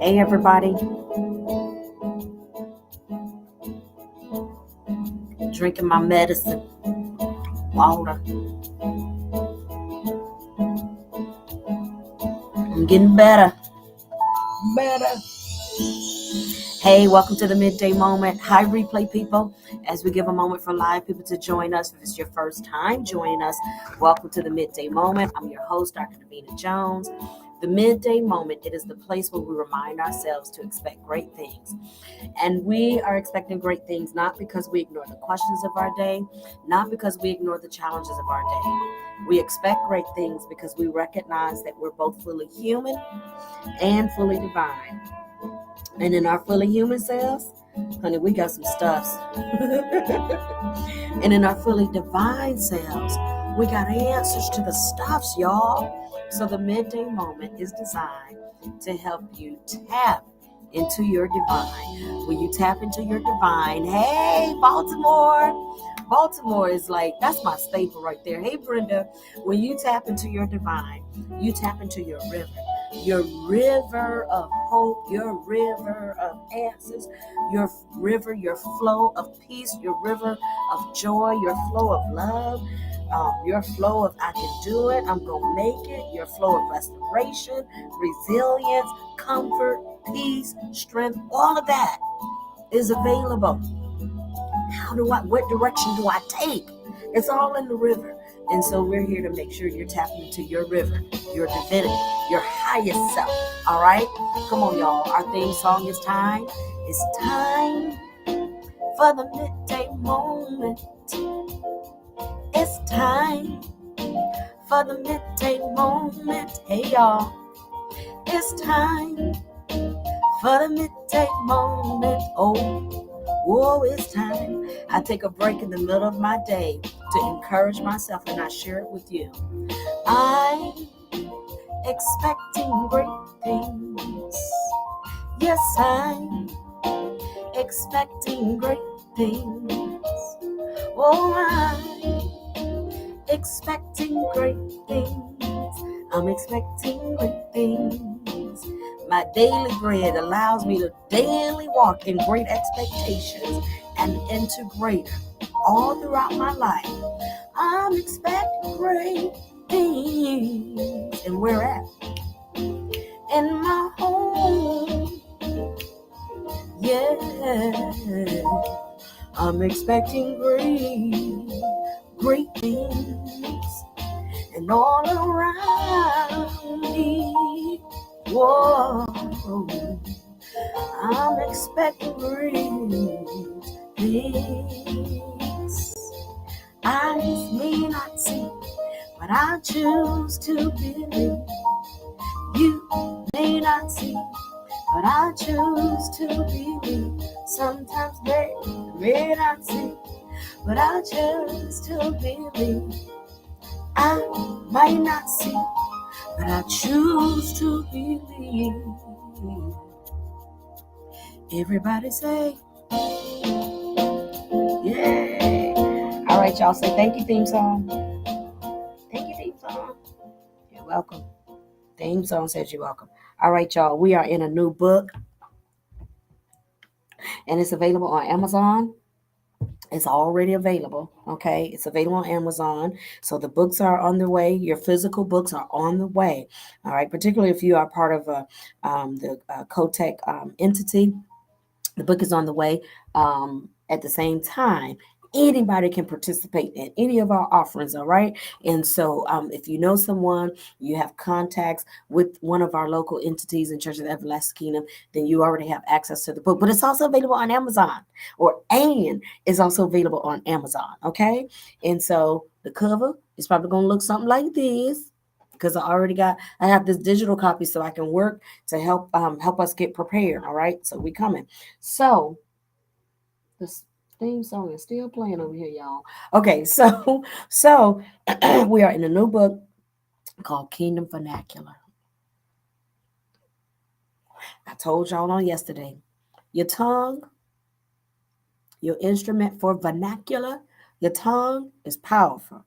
Hey, everybody. Drinking my medicine, water. I'm getting better. Hey, welcome to the Midday Moment. Hi, replay people. As we give a moment for live people to join us, if it's your first time joining us, welcome to the Midday Moment. I'm your host, Dr. Davina Jones. The Midday Moment, it is the place where we remind ourselves to expect great things. And we are expecting great things not because we ignore the questions of our day, not because we ignore the challenges of our day. We expect great things because we recognize that we're both fully human and fully divine. And in our fully human selves, honey, we got some stuffs. And in our fully divine selves, we got answers to the stuffs, y'all. So the Midday Moment is designed to help you tap into your divine. When you tap into your divine, hey, Baltimore is like, that's my staple right there. Hey, Brenda, when you tap into your divine, you tap into your river of hope, your river of answers, your river, your flow of peace, your river of joy, your flow of love, your flow of I can do it, I'm going to make it, your flow of restoration, resilience, comfort, peace, strength, all of that is available. What direction do I take? It's all in the river. And so we're here to make sure you're tapping into your river, your divinity, your highest self. All right? Come on, y'all. Our theme song is time. It's time for the midday moment. It's time for the midday moment. Hey, y'all. It's time for the midday moment. Oh, it's time. I take a break in the middle of my day to encourage myself, and I share it with you. I'm expecting great things. Yes, I'm expecting great things. Oh, I'm expecting great things. I'm expecting great things. My daily bread allows me to daily walk in great expectations and into greater all throughout my life. I'm expecting great things. And where at? In my home. Yeah. I'm expecting great things. And all around me. Whoa, I'm expecting great things. Eyes may not see, but I choose to believe. You may not see, but I choose to believe. Sometimes they may not see, but I choose to believe. I might not see, but I choose to believe. Everybody say, yay. All right, y'all. Say thank you, theme song. Thank you, theme song. You're welcome. Theme song says you're welcome. All right, y'all. We are in a new book, and it's available on Amazon. It's already available. Okay. It's available on Amazon. So the books are on the way. Your physical books are on the way. All right. Particularly if you are part of the Cotec entity, the book is on the way. At the same time, anybody can participate in any of our offerings. All right. And so if you know someone, you have contacts with one of our local entities in Church of the Everlasting Kingdom, then you already have access to the book. But it's also available on Amazon, and it's also available on Amazon. Okay. And so the cover is probably going to look something like this, because I have this digital copy so I can work to help us get prepared. All right. So we coming. So this theme song is still playing over here, y'all. Okay. So we are in a new book called Kingdom Vernacular. I told y'all on yesterday, your tongue, your instrument for vernacular, your tongue is powerful.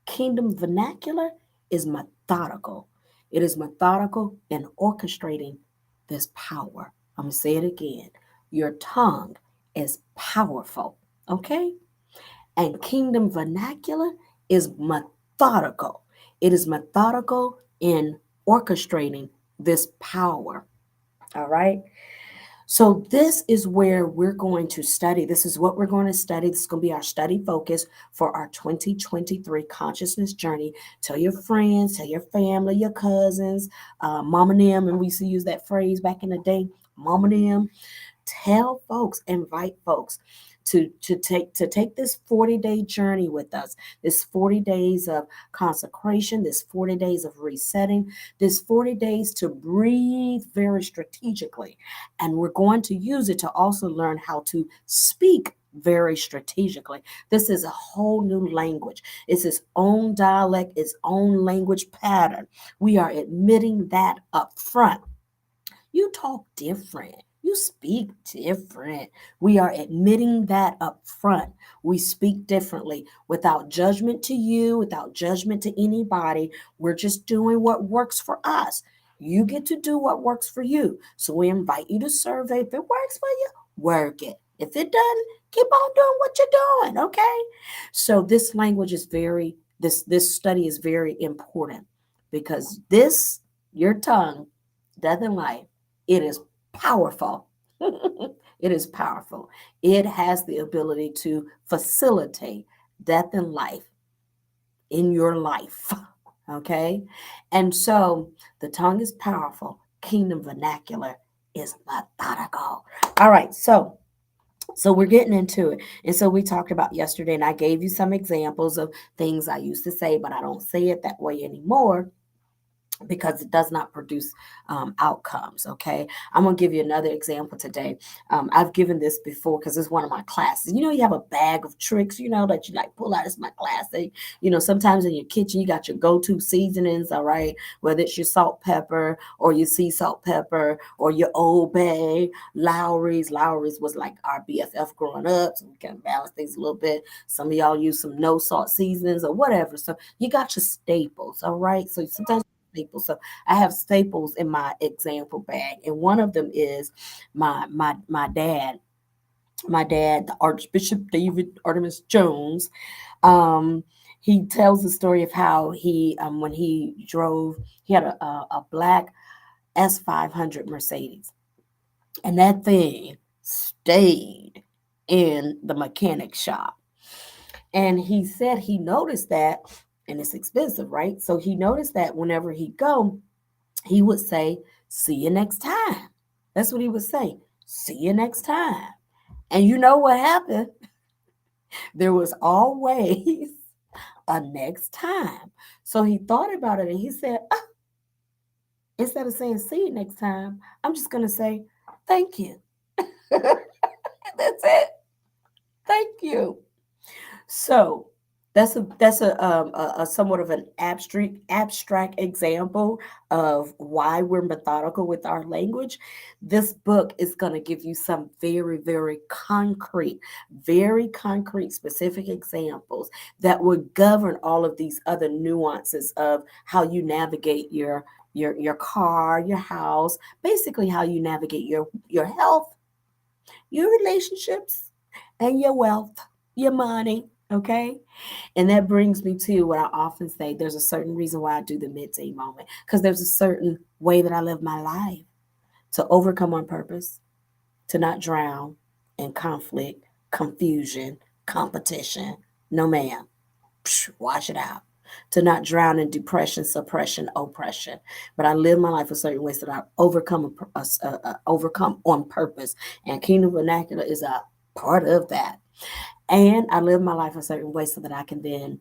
Kingdom Vernacular is methodical. It is methodical in orchestrating There's power. I'm going to say it again. Your tongue is powerful. Okay? And kingdom vernacular is methodical. It is methodical in orchestrating this power. All right. So, this is where we're going to study. This is what we're going to study. This is going to be our study focus for our 2023 consciousness journey. Tell your friends, tell your family, your cousins, mom and them. And we used to use that phrase back in the day, mom and them. Tell folks, invite folks to take this 40-day journey with us, this 40 days of consecration, this 40 days of resetting, this 40 days to breathe very strategically. And we're going to use it to also learn how to speak very strategically. This is a whole new language. It's its own dialect, its own language pattern. We are admitting that up front. You talk different. You speak different. We are admitting that up front. We speak differently without judgment to you, without judgment to anybody. We're just doing what works for us. You get to do what works for you. So we invite you to survey. If it works for you, work it. If it doesn't, keep on doing what you're doing. Okay. So this language is this study is very important because this, your tongue, death and life, it is powerful. It is powerful. It has the ability to facilitate death and life in your life. Okay. And so the tongue is powerful. Kingdom vernacular is methodical. All right. So we're getting into it. And so we talked about yesterday, and I gave you some examples of things I used to say, but I don't say it that way anymore because it does not produce outcomes. Okay. I'm going to give you another example today. I've given this before because it's one of my classes. You have a bag of tricks, that you like pull out. It's my class. Sometimes in your kitchen, you got your go-to seasonings. All right. Whether it's your salt, pepper, or your sea salt, pepper, or your Old Bay, Lowry's. Lowry's was like our BFF growing up. So we can balance things a little bit. Some of y'all use some no salt seasonings or whatever. So you got your staples. All right. So sometimes staples. So I have staples in my example bag, and one of them is my dad. My dad, the Archbishop David Artemis Jones. Um, he tells the story of how he when he drove, he had a black S500 Mercedes, and that thing stayed in the mechanic shop. And he said he noticed that, and it's expensive, right? So he noticed that whenever he go, he would say, "See you next time." That's what he would say. "See you next time." And you know what happened? There was always a next time. So he thought about it and he said, instead of saying "see you next time," I'm just going to say, "Thank you." That's it. Thank you. So that's a somewhat of an abstract example of why we're methodical with our language. This book is going to give you some very concrete, specific examples that would govern all of these other nuances of how you navigate your car, your house, basically how you navigate your health, your relationships, and your wealth, your money. Okay. And that brings me to what I often say, there's a certain reason why I do the midday moment, because there's a certain way that I live my life to overcome on purpose, to not drown in conflict, confusion, competition. No, ma'am. Wash it out. To not drown in depression, suppression, oppression. But I live my life a certain way so that I overcome on purpose. And Kingdom Vernacular is a part of that. And I live my life a certain way so that I can then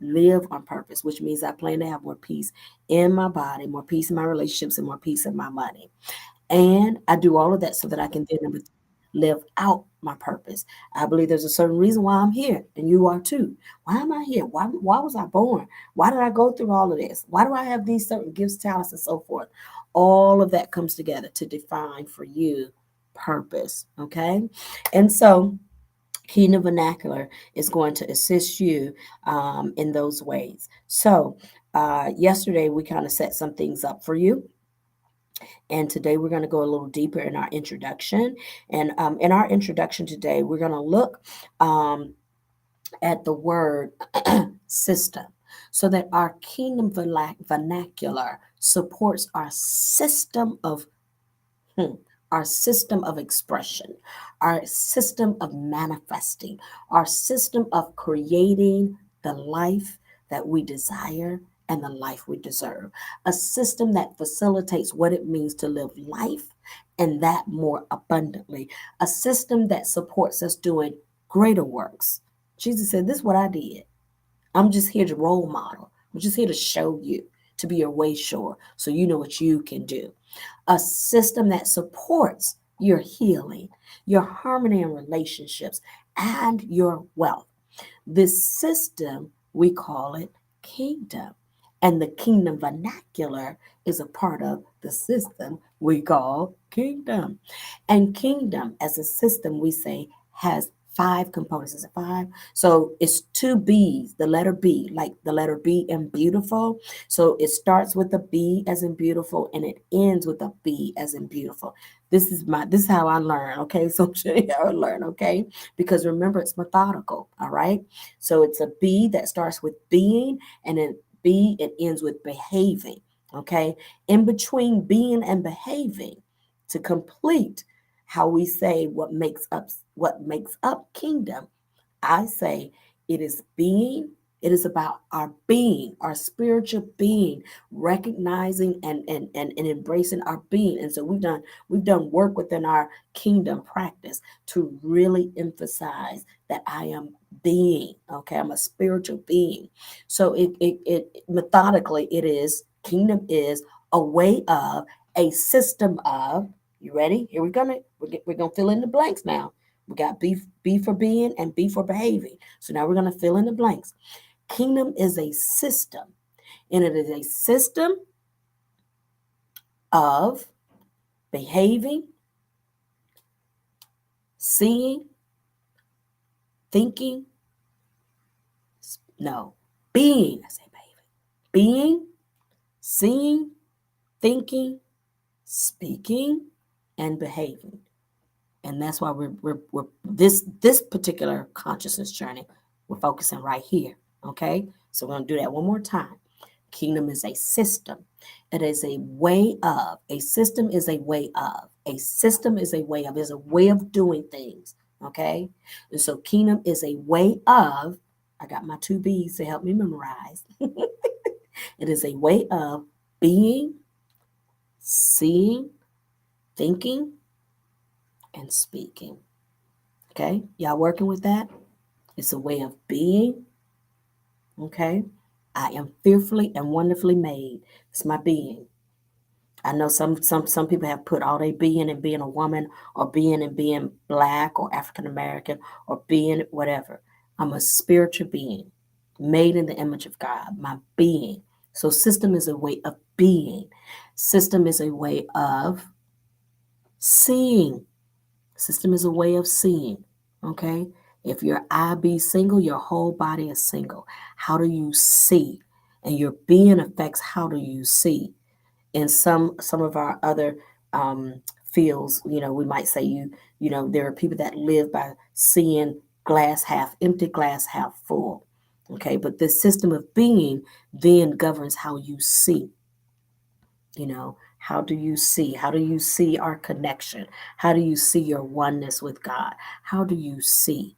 live on purpose, which means I plan to have more peace in my body, more peace in my relationships, and more peace in my money. And I do all of that so that I can then live out my purpose. I believe there's a certain reason why I'm here, and you are too. Why am I here? Why was I born? Why did I go through all of this? Why do I have these certain gifts, talents, and so forth? All of that comes together to define for you purpose. Okay. And so Kingdom Vernacular is going to assist you in those ways. So, yesterday we kind of set some things up for you. And today we're going to go a little deeper in our introduction. And in our introduction today, we're going to look um, at the word system, so that our kingdom vernacular supports our system of Hmm. Our system of expression, our system of manifesting, our system of creating the life that we desire and the life we deserve. A system that facilitates what it means to live life and that more abundantly. A system that supports us doing greater works. Jesus said, "This is what I did. I'm just here to role model. I'm just here to show you, to be your way sure, so you know what you can do." A system that supports your healing, your harmony in relationships, and your wealth. This system, we call it kingdom. And the kingdom vernacular is a part of the system we call kingdom. And kingdom, as a system, we say has five components. Is it five? So it's two B's, the letter B, like the letter B in beautiful. So it starts with a B as in beautiful and it ends with a B as in beautiful. This is how I learn, okay? So I learn, okay? Because remember, it's methodical, all right? So it's a B that starts with being, and then B, it ends with behaving, okay? In between being and behaving, to complete how we say what makes up kingdom, I say it is being, it is about our being, our spiritual being, recognizing and embracing our being. And so we've done work within our kingdom practice to really emphasize that I am being, okay? I'm a spiritual being. So it methodically it is kingdom is a way of, a system of, you ready? Here we're gonna fill in the blanks now. We got B for being and B for behaving. So now we're going to fill in the blanks. Kingdom is a system, and it is a system of behaving, seeing, thinking, no, being, I say behaving, being, seeing, thinking, speaking, and behaving. And that's why we're this particular consciousness journey, we're focusing right here. Okay, so we're going to do that one more time. Kingdom is a system. It is a way of. A system is a way of. A system is a way of. Is a way of doing things. Okay, and so kingdom is a way of. I got my two B's to help me memorize. It is a way of being, seeing, thinking, and speaking. Okay, y'all working with that? It's a way of being. Okay, I am fearfully and wonderfully made. It's my being. I know some people have put all their being in being a woman, or being in being black or African American, or being whatever. I'm a spiritual being, made in the image of God. My being. So system is a way of being. System is a way of seeing. System is a way of seeing. Okay? If your eye be single, your whole body is single. How do you see? And your being affects how do you see. In some of our other fields, we might say there are people that live by seeing glass half empty, glass half full. Okay, but this system of being then governs how you see. How do you see? How do you see our connection? How do you see your oneness with God? How do you see?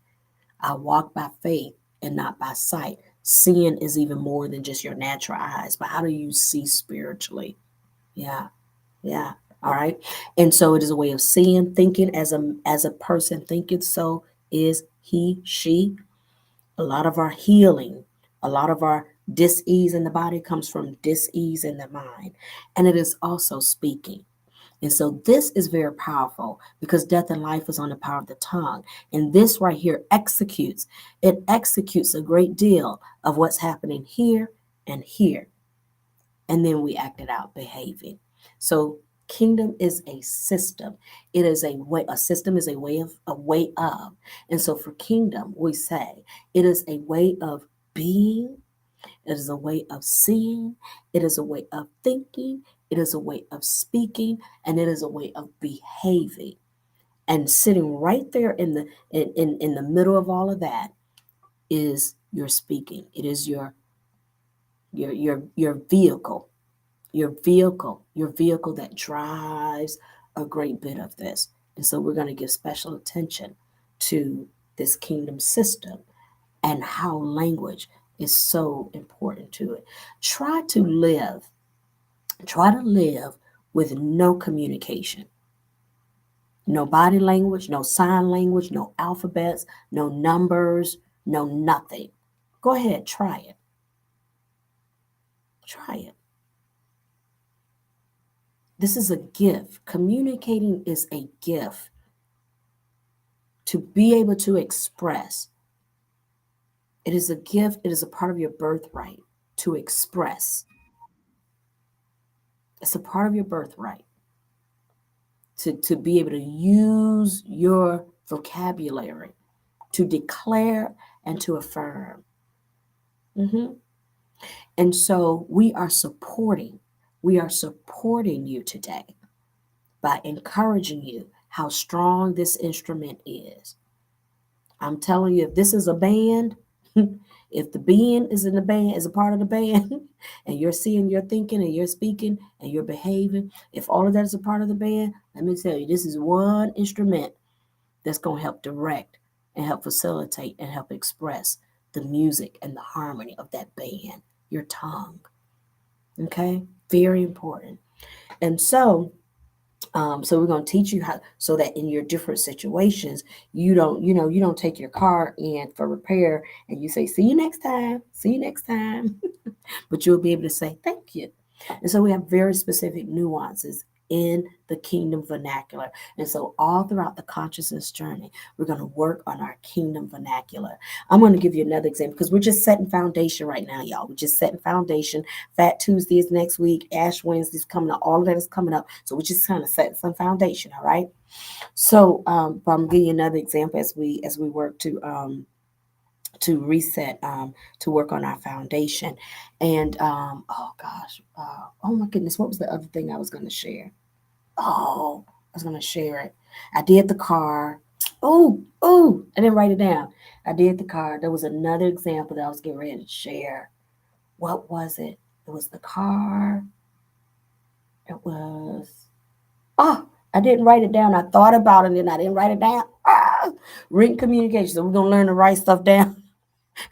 I walk by faith and not by sight. Seeing is even more than just your natural eyes, but how do you see spiritually? Yeah, yeah. All right. And so it is a way of seeing, thinking as a person thinking, so is he, she. A lot of our healing, a lot of our dis-ease in the body comes from dis-ease in the mind. And it is also speaking. And so this is very powerful because death and life is on the power of the tongue. And this right here executes a great deal of what's happening here and here. And then we act it out, behaving. So kingdom is a system. It is a way, a system is a way of. And so for kingdom, we say it is a way of being, it is a way of seeing, it is a way of thinking, It is a way of speaking, and it is a way of behaving. And sitting right there in the middle of all of that is your speaking. It is your vehicle, your vehicle that drives a great bit of this. And so we're going to give special attention to this kingdom system and how language is so important to it. Try to live, try to live with no communication, no body language, no sign language, no alphabets, no numbers, no nothing. Go ahead, try it. Try it. This is a gift. Communicating is a gift to be able to express. It is a gift, it is a part of your birthright to express. It's a part of your birthright to be able to use your vocabulary to declare and to affirm. Mhm. And so we are supporting you today by encouraging you how strong this instrument is. I'm telling you, if this is a band, if the band is in the band, is a part of the band, and you're seeing, you're thinking, and you're speaking, and you're behaving, if all of that is a part of the band, let me tell you, this is one instrument that's going to help direct and help facilitate and help express the music and the harmony of that band, your tongue. Okay? Very important. And so we're going to teach you how, so that in your different situations, you don't take your car in for repair and you say, see you next time, see you next time. But you'll be able to say, thank you. And so we have very specific nuances in the kingdom vernacular. And so all throughout the consciousness journey, we're going to work on our kingdom vernacular. I'm going to give you another example because we're just setting foundation right now, y'all. We're just setting foundation. Fat Tuesday is next week. Ash Wednesday is coming up. All of that is coming up. So we're just kind of setting some foundation, all right? So I'm going to give you another example as we work to reset, to work on our foundation. And oh gosh, oh my goodness, what was the other thing I was going to share? Oh, I was going to share it. I did the car. Oh, I didn't write it down. I did the car. There was another example that I was getting ready to share. What was it? It was the car. It was, oh, I didn't write it down. I thought about it and I didn't write it down. Written communication. So we're going to learn to write stuff down.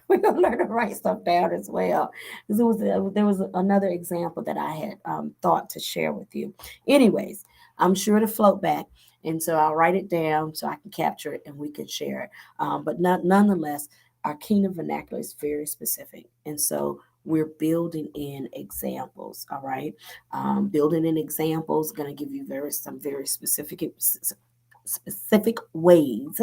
We're gonna learn to write stuff down as well. There was another example that I had thought to share with you. Anyways, I'm sure to float back, and so I'll write it down so I can capture it and we can share it. But nonetheless, our kingdom vernacular is very specific, and so we're building in examples. All right, building in examples going to give you some very specific ways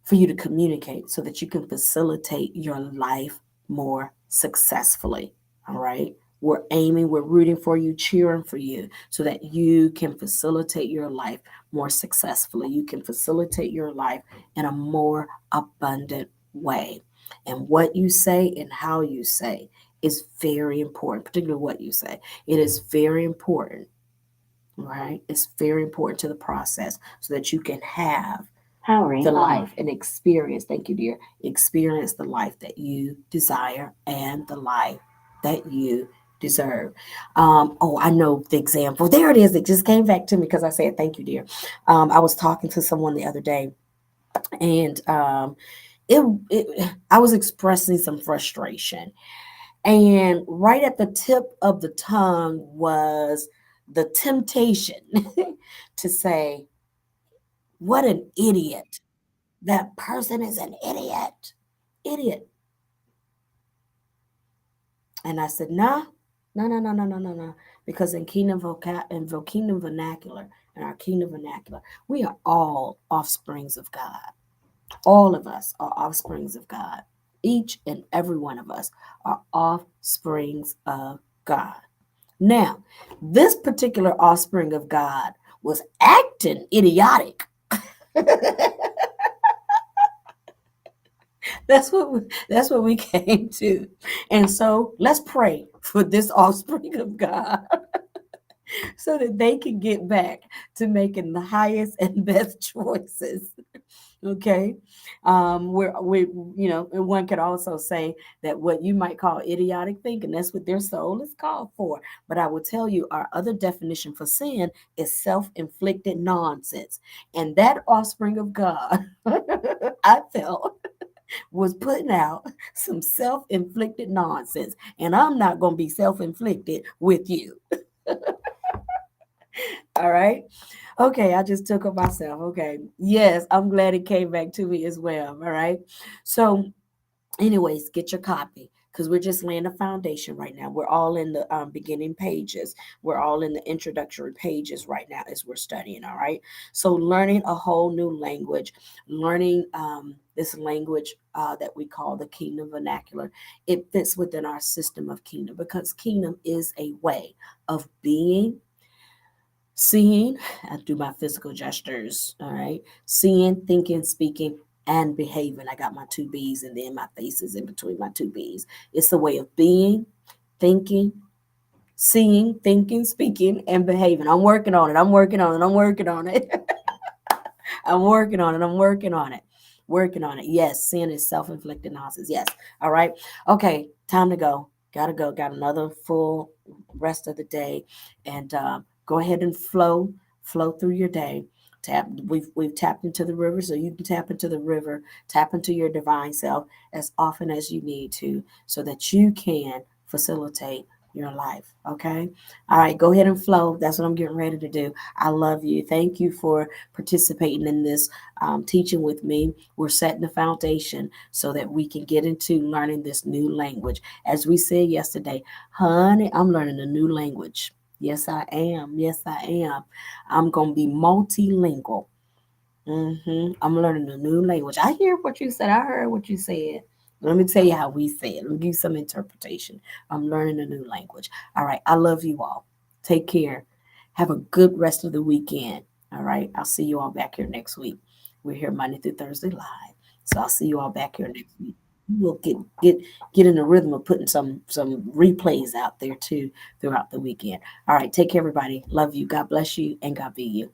for you to communicate so that you can facilitate your life more successfully. All right. We're rooting for you, cheering for you so that you can facilitate your life more successfully. You can facilitate your life in a more abundant way. And what you say and how you say is very important, particularly what you say. It is very important, right? It's very important to the process so that you can have the life and experience, thank you, dear, experience the life that you desire and the life that you deserve. Oh, I know the example. There it is. It just came back to me because I said, thank you, dear. I was talking to someone the other day and I was expressing some frustration. And right at the tip of the tongue was the temptation to say, what an idiot. That person is an idiot. Idiot. And I said, nah, no. Because in kingdom vernacular, in our kingdom vernacular, we are all offsprings of God. All of us are offsprings of God. Each and every one of us are offsprings of God. Now, this particular offspring of God was acting idiotic. That's what we came to. And so let's pray for this offspring of God. so that they can get back to making the highest and best choices. Okay. We, and one could also say that what you might call idiotic thinking, that's what their soul is called for. But I will tell you, our other definition for sin is self-inflicted nonsense. And that offspring of God, I felt, was putting out some self-inflicted nonsense. And I'm not going to be self-inflicted with you. All right. Okay, I just took up myself. Okay. Yes, I'm glad it came back to me as well. All right. So, anyways, get your copy because we're just laying a foundation right now. We're all in the beginning pages. We're all in the introductory pages right now as we're studying. All right. So, learning a whole new language, learning this language that we call the kingdom vernacular, it fits within our system of kingdom because kingdom is a way of being, seeing. I do my physical gestures, all right? Seeing, thinking, speaking, and behaving. I got my two B's and then my faces in between my two B's. It's a way of being, thinking, seeing, thinking, speaking, and behaving. I'm working on it. I'm working on it. I'm working on it. I'm working on it. I'm working on it. Working on it. Yes, sin is self-inflicted nonsense. Yes. All right. Okay. Time to go. Gotta go. Got another full rest of the day, and go ahead and flow through your day. Tap. We've tapped into the river, so you can tap into the river. Tap into your divine self as often as you need to, so that you can facilitate your life. Okay. All right. Go ahead and flow. That's what I'm getting ready to do. I love you. Thank you for participating in this teaching with me. We're setting the foundation so that we can get into learning this new language. As we said yesterday, honey, I'm learning a new language. Yes, I am. Yes, I am. I'm going to be multilingual. I'm learning a new language. I hear what you said. I heard what you said. Let me tell you how we say it. Let me give you some interpretation. I'm learning a new language. All right. I love you all. Take care. Have a good rest of the weekend. All right. I'll see you all back here next week. We're here Monday through Thursday live. So I'll see you all back here next week. We'll get in the rhythm of putting some replays out there too throughout the weekend. All right. Take care, everybody. Love you. God bless you and God be you.